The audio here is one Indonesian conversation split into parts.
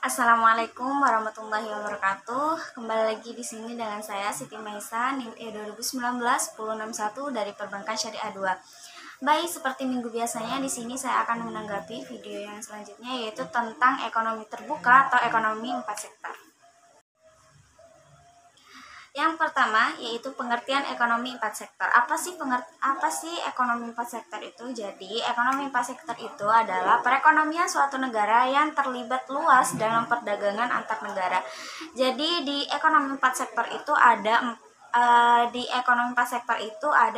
Assalamualaikum warahmatullahi wabarakatuh. Kembali lagi di sini dengan saya Siti Maisa, NIM E 2019-1061 dari Perbankan Syariah 2. Baik, seperti minggu biasanya di sini saya akan menanggapi video yang selanjutnya, yaitu tentang ekonomi terbuka atau ekonomi 4 sektor. Yang pertama yaitu pengertian ekonomi 4 sektor. Apa sih ekonomi 4 sektor itu? Jadi, ekonomi 4 sektor itu adalah perekonomian suatu negara yang terlibat luas dalam perdagangan antar negara. Jadi, di ekonomi 4 sektor itu ada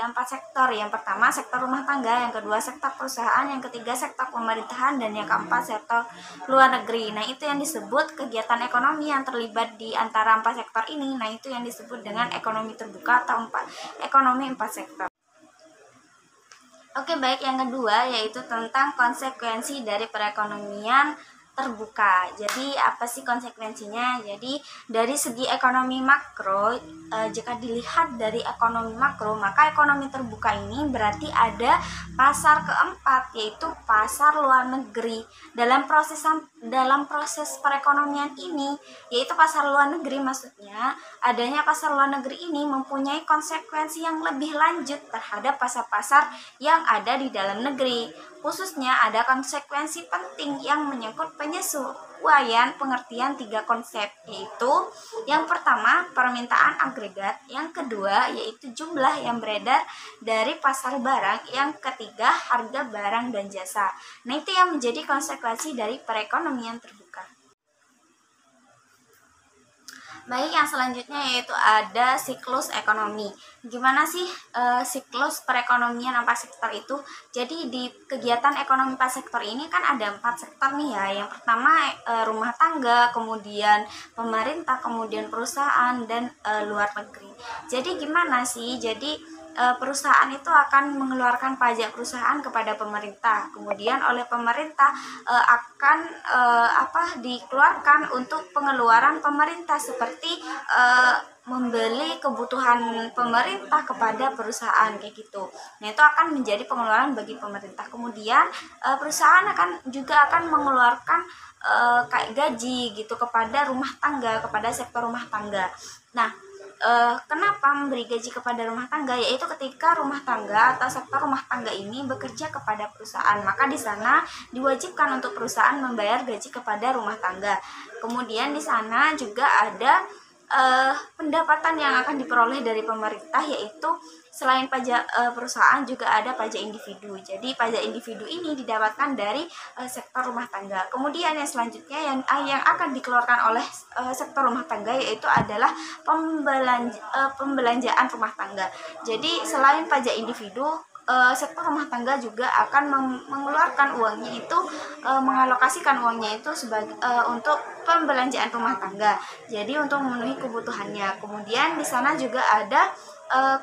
empat sektor. Yang pertama sektor rumah tangga, yang kedua sektor perusahaan, yang ketiga sektor pemerintahan, dan yang keempat sektor luar negeri. Nah, itu yang disebut kegiatan ekonomi yang terlibat di antara empat sektor ini. Nah, itu yang disebut dengan ekonomi terbuka atau ekonomi 4 sektor. Oke, baik, yang kedua yaitu tentang konsekuensi dari perekonomian terbuka. Jadi, apa sih konsekuensinya? Jadi, dari segi ekonomi makro, jika dilihat dari ekonomi makro, maka ekonomi terbuka ini berarti ada pasar keempat, yaitu pasar luar negeri. Dalam proses perekonomian ini, yaitu pasar luar negeri, maksudnya adanya pasar luar negeri ini mempunyai konsekuensi yang lebih lanjut terhadap pasar-pasar yang ada di dalam negeri. Khususnya ada konsekuensi penting yang menyangkut penyesuaian pengertian tiga konsep, yaitu yang pertama permintaan agregat, yang kedua yaitu jumlah yang beredar dari pasar barang, yang ketiga harga barang dan jasa. Nah, itu yang menjadi konsekuensi dari perekonomian terbuka. Baik, yang selanjutnya yaitu ada siklus ekonomi. Gimana sih siklus perekonomian 4 sektor itu? Jadi di kegiatan ekonomi 4 sektor ini kan ada 4 sektor nih ya. Yang pertama rumah tangga, kemudian pemerintah, kemudian perusahaan, dan luar negeri. Jadi gimana sih? Jadi perusahaan itu akan mengeluarkan pajak perusahaan kepada pemerintah. Kemudian oleh pemerintah akan dikeluarkan untuk pengeluaran pemerintah, seperti membeli kebutuhan pemerintah kepada perusahaan kayak gitu. Nah, itu akan menjadi pengeluaran bagi pemerintah. Kemudian perusahaan juga akan mengeluarkan kayak gaji gitu kepada rumah tangga, kepada sektor rumah tangga. Nah, kenapa memberi gaji kepada rumah tangga? Yaitu ketika rumah tangga atau sektor rumah tangga ini bekerja kepada perusahaan, maka di sana diwajibkan untuk perusahaan membayar gaji kepada rumah tangga. Kemudian di sana juga ada pendapatan yang akan diperoleh dari pemerintah, yaitu selain pajak perusahaan juga ada pajak individu. Jadi pajak individu ini didapatkan dari sektor rumah tangga. Kemudian yang selanjutnya yang akan dikeluarkan oleh sektor rumah tangga yaitu adalah pembelanjaan rumah tangga. Jadi selain pajak individu, sektor rumah tangga juga akan mengeluarkan uangnya itu, mengalokasikan uangnya itu sebagai untuk pembelanjaan rumah tangga. Jadi untuk memenuhi kebutuhannya. Kemudian di sana juga ada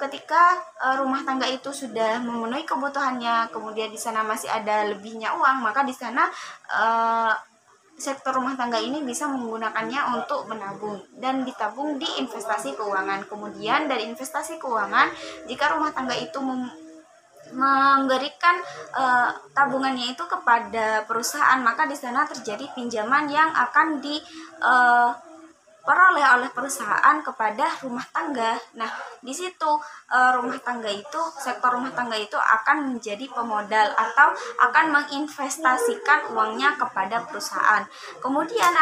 ketika rumah tangga itu sudah memenuhi kebutuhannya, kemudian di sana masih ada lebihnya uang, maka di sana sektor rumah tangga ini bisa menggunakannya untuk menabung dan ditabung di investasi keuangan. Kemudian dari investasi keuangan, jika rumah tangga itu memberikan tabungannya itu kepada perusahaan, maka di sana terjadi pinjaman yang akan diperoleh oleh perusahaan kepada rumah tangga. Nah, di situ sektor rumah tangga itu akan menjadi pemodal atau akan menginvestasikan uangnya kepada perusahaan. Kemudian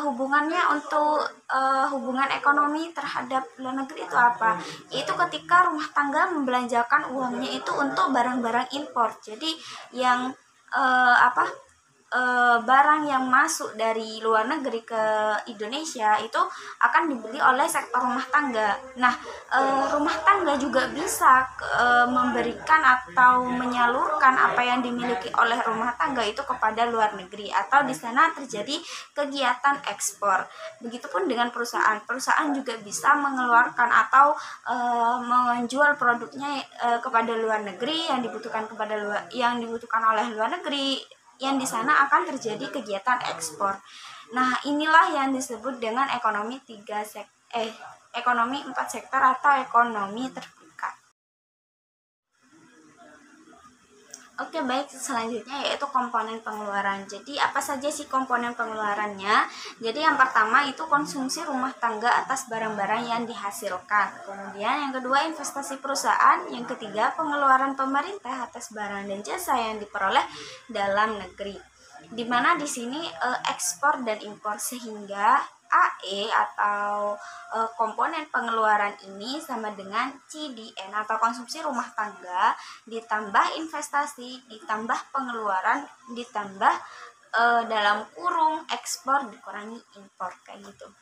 hubungannya untuk hubungan ekonomi terhadap luar negeri itu apa? Itu ketika rumah tangga membelanjakan uangnya itu untuk barang-barang impor. Jadi yang barang yang masuk dari luar negeri ke Indonesia itu akan dibeli oleh sektor rumah tangga. Nah, rumah tangga juga bisa memberikan atau menyalurkan apa yang dimiliki oleh rumah tangga itu kepada luar negeri, atau di sana terjadi kegiatan ekspor. Begitupun dengan perusahaan. Perusahaan juga bisa mengeluarkan atau menjual produknya kepada luar negeri yang dibutuhkan oleh luar negeri, yang di sana akan terjadi kegiatan ekspor. Nah, inilah yang disebut dengan ekonomi 4 sektor atau ekonomi terbuka. Oke, baik, selanjutnya yaitu komponen pengeluaran. Jadi apa saja sih komponen pengeluarannya? Jadi yang pertama itu konsumsi rumah tangga atas barang-barang yang dihasilkan. Kemudian yang kedua investasi perusahaan. Yang ketiga pengeluaran pemerintah atas barang dan jasa yang diperoleh dalam negeri. Dimana di sini ekspor dan impor, sehingga AE atau komponen pengeluaran ini sama dengan CDN atau konsumsi rumah tangga ditambah investasi ditambah pengeluaran ditambah dalam kurung ekspor dikurangi impor, kayak gitu.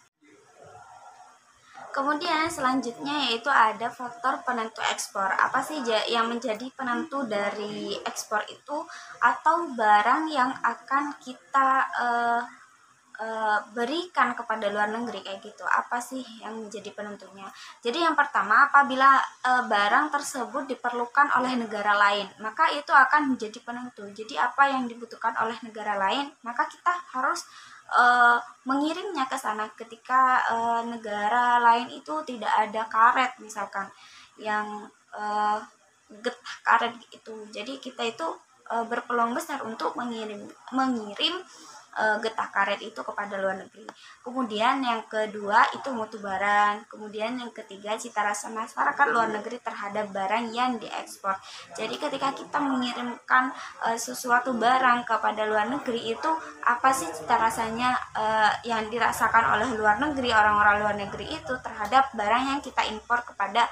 Kemudian selanjutnya yaitu ada faktor penentu ekspor. Apa sih yang menjadi penentu dari ekspor itu, atau barang yang akan kita berikan kepada luar negeri, kayak gitu. Apa sih yang menjadi penentunya? Jadi yang pertama, apabila barang tersebut diperlukan oleh negara lain, maka itu akan menjadi penentu. Jadi apa yang dibutuhkan oleh negara lain, maka kita harus mengirimnya ke sana. Ketika negara lain itu tidak ada karet misalkan yang getah karet itu, jadi kita itu berpeluang besar untuk mengirim getah karet itu kepada luar negeri. Kemudian yang kedua itu mutu barang. Kemudian yang ketiga cita rasa masyarakat luar negeri terhadap barang yang diekspor. Jadi ketika kita mengirimkan sesuatu barang kepada luar negeri, itu apa sih cita rasanya yang dirasakan oleh luar negeri, orang-orang luar negeri itu terhadap barang yang kita impor kepada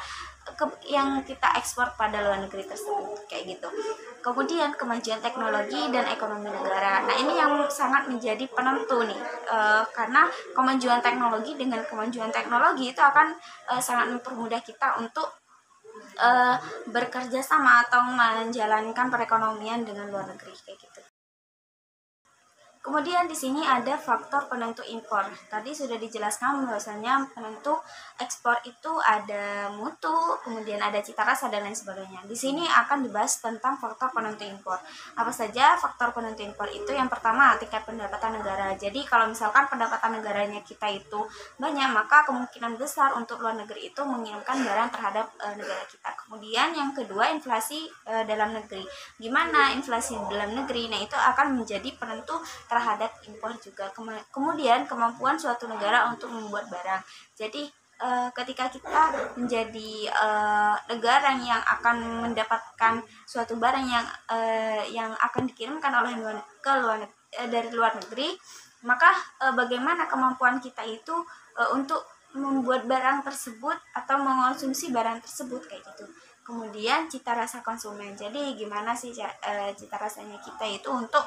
yang kita ekspor pada luar negeri tersebut, kayak gitu. Kemudian kemajuan teknologi dan ekonomi negara. Nah, ini yang sangat menjadi penentu nih, karena kemajuan teknologi dengan kemajuan teknologi itu akan sangat mempermudah kita untuk bekerja sama atau menjalankan perekonomian dengan luar negeri, kayak gitu. Kemudian di sini ada faktor penentu impor. Tadi sudah dijelaskan bahwasanya penentu ekspor itu ada mutu, kemudian ada cita rasa dan lain sebagainya. Di sini akan dibahas tentang faktor penentu impor. Apa saja faktor penentu impor itu? Yang pertama, tingkat pendapatan negara. Jadi kalau misalkan pendapatan negaranya kita itu banyak, maka kemungkinan besar untuk luar negeri itu mengirimkan barang terhadap negara kita. Kemudian yang kedua, inflasi dalam negeri. Gimana inflasi dalam negeri? Nah, itu akan menjadi penentu terhadap impor juga. Kemudian kemampuan suatu negara untuk membuat barang. Jadi ketika kita menjadi negara yang akan mendapatkan suatu barang yang akan dikirimkan oleh dari luar negeri, maka bagaimana kemampuan kita itu untuk membuat barang tersebut atau mengonsumsi barang tersebut, kayak gitu. Kemudian cita rasa konsumen. Jadi gimana sih cita rasanya kita itu untuk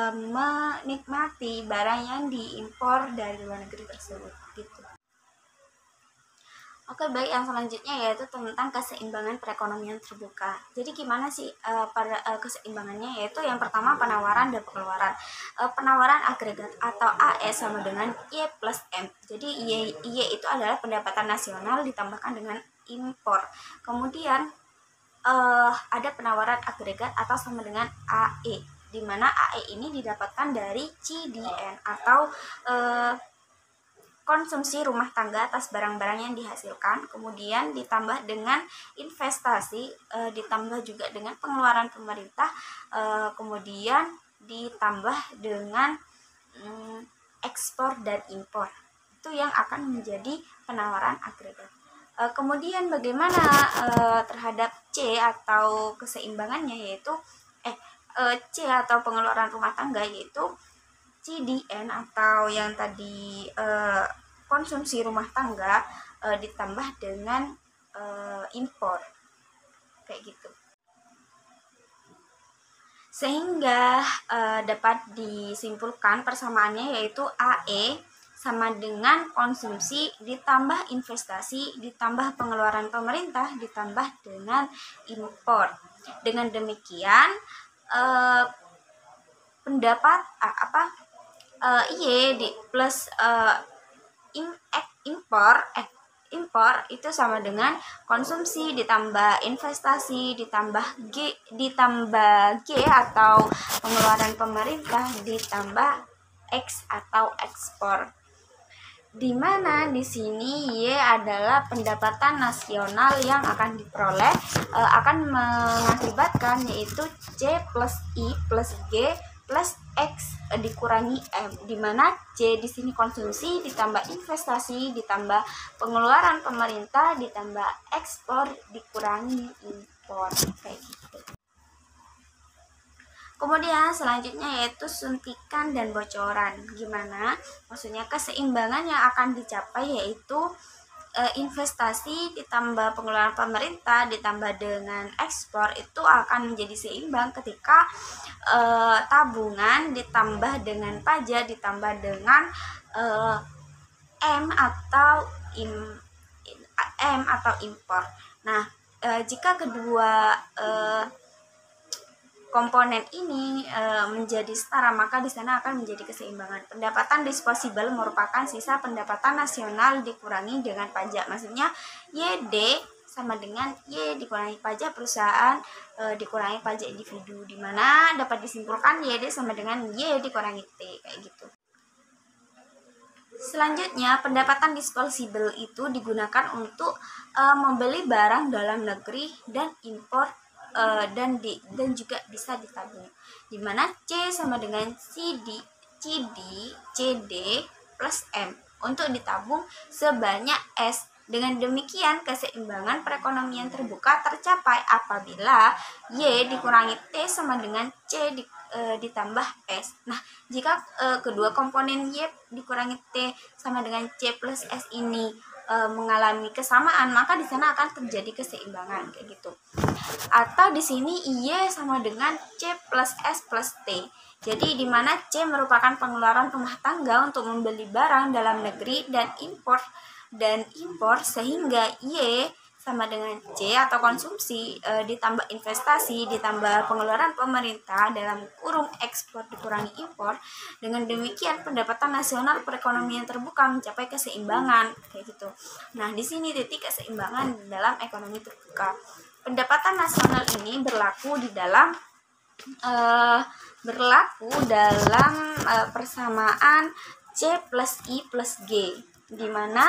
menikmati barang yang diimpor dari luar negeri tersebut, gitu. Oke, baik, yang selanjutnya yaitu tentang keseimbangan perekonomian terbuka. Jadi gimana sih pada keseimbangannya? Yaitu yang pertama penawaran dan pengeluaran. Penawaran agregat atau AE sama dengan Y plus M. Jadi Y itu adalah pendapatan nasional ditambahkan dengan impor. Kemudian ada penawaran agregat atau sama dengan AE, di mana AE ini didapatkan dari CDN atau konsumsi rumah tangga atas barang-barang yang dihasilkan, kemudian ditambah dengan investasi, ditambah juga dengan pengeluaran pemerintah, kemudian ditambah dengan ekspor dan impor. Itu yang akan menjadi penawaran agregat. Kemudian bagaimana terhadap C atau keseimbangannya, yaitu C atau pengeluaran rumah tangga, yaitu CDN atau yang tadi konsumsi rumah tangga ditambah dengan impor, kayak gitu. Sehingga dapat disimpulkan persamaannya yaitu AE sama dengan konsumsi ditambah investasi ditambah pengeluaran pemerintah ditambah dengan impor. Dengan demikian pendapat Y plus impor itu sama dengan konsumsi ditambah investasi ditambah G atau pengeluaran pemerintah ditambah X atau ekspor. di mana di sini Y adalah pendapatan nasional yang akan diperoleh akan mengakibatkan yaitu C plus I plus G plus X dikurangi M, di mana C di sini konsumsi ditambah investasi ditambah pengeluaran pemerintah ditambah ekspor dikurangi impor kayak gitu. Kemudian selanjutnya yaitu suntikan dan bocoran. Gimana? Maksudnya keseimbangan yang akan dicapai yaitu investasi ditambah pengeluaran pemerintah ditambah dengan ekspor itu akan menjadi seimbang ketika tabungan ditambah dengan pajak ditambah dengan M atau impor. Nah, jika kedua komponen ini menjadi setara, maka di sana akan menjadi keseimbangan. Pendapatan disposable merupakan sisa pendapatan nasional dikurangi dengan pajak. Maksudnya YD sama dengan Y dikurangi pajak perusahaan dikurangi pajak individu, di mana dapat disimpulkan YD sama dengan Y dikurangi T kayak gitu. Selanjutnya, pendapatan disposable itu digunakan untuk membeli barang dalam negeri dan impor dan juga bisa ditabung, dimana C sama dengan CD plus M untuk ditabung sebanyak S. Dengan demikian keseimbangan perekonomian terbuka tercapai apabila Y dikurangi T sama dengan C ditambah S. Nah, jika kedua komponen Y dikurangi T sama dengan C plus S ini mengalami kesamaan, maka di sana akan terjadi keseimbangan kayak gitu. Atau di sini Y sama dengan C plus S plus T. Jadi di mana C merupakan pengeluaran rumah tangga untuk membeli barang dalam negeri dan impor sehingga Y sama dengan C atau konsumsi ditambah investasi ditambah pengeluaran pemerintah dalam kurung ekspor dikurangi impor. Dengan demikian pendapatan nasional perekonomian terbuka mencapai keseimbangan kayak gitu. Nah, di sini titik keseimbangan dalam ekonomi terbuka. Pendapatan nasional ini berlaku dalam persamaan C plus I plus G, di mana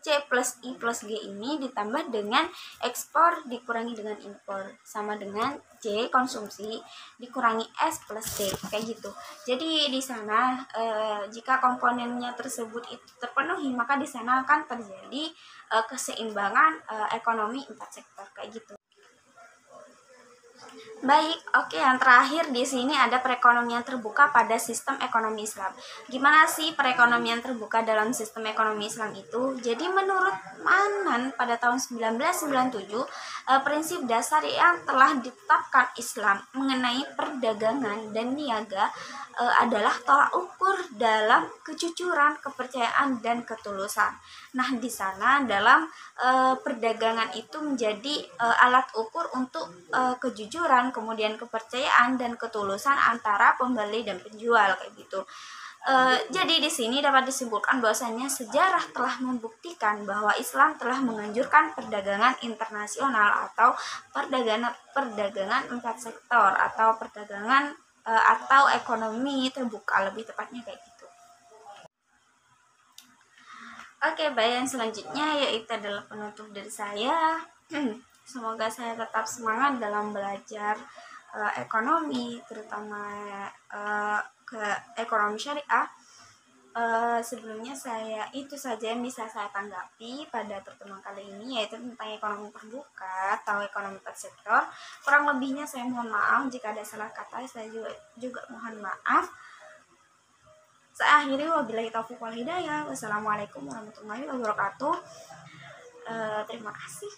C plus I plus G ini ditambah dengan ekspor dikurangi dengan impor sama dengan C konsumsi dikurangi S plus T kayak gitu. Jadi di sana jika komponennya tersebut itu terpenuhi, maka di sana akan terjadi keseimbangan ekonomi 4 sektor kayak gitu. Baik, oke, yang terakhir di sini ada perekonomian terbuka pada sistem ekonomi Islam. Gimana sih perekonomian terbuka dalam sistem ekonomi Islam itu? Jadi menurut Manan pada tahun 1997, prinsip dasar yang telah ditetapkan Islam mengenai perdagangan dan niaga adalah tolak ukur dalam kejujuran, kepercayaan, dan ketulusan. Nah, di sana dalam perdagangan itu menjadi alat ukur untuk kejujuran, kemudian kepercayaan dan ketulusan antara pembeli dan penjual kayak gitu. Jadi di sini dapat disimpulkan bahwasanya sejarah telah membuktikan bahwa Islam telah menganjurkan perdagangan internasional atau perdagangan 4 sektor atau perdagangan atau ekonomi terbuka lebih tepatnya kayak gitu. Oke, baik, yang selanjutnya yaitu adalah penutup dari saya. Semoga saya tetap semangat dalam belajar ekonomi, terutama ke ekonomi syariah. Sebelumnya itu saja yang bisa saya tanggapi pada pertemuan kali ini, yaitu tentang ekonomi terbuka atau ekonomi 4 sektor. Kurang lebihnya saya mohon maaf jika ada salah kata, saya juga mohon maaf. Saya akhiri, wabillahi taufiq wal hidayah. Wassalamualaikum warahmatullahi wabarakatuh. Terima kasih.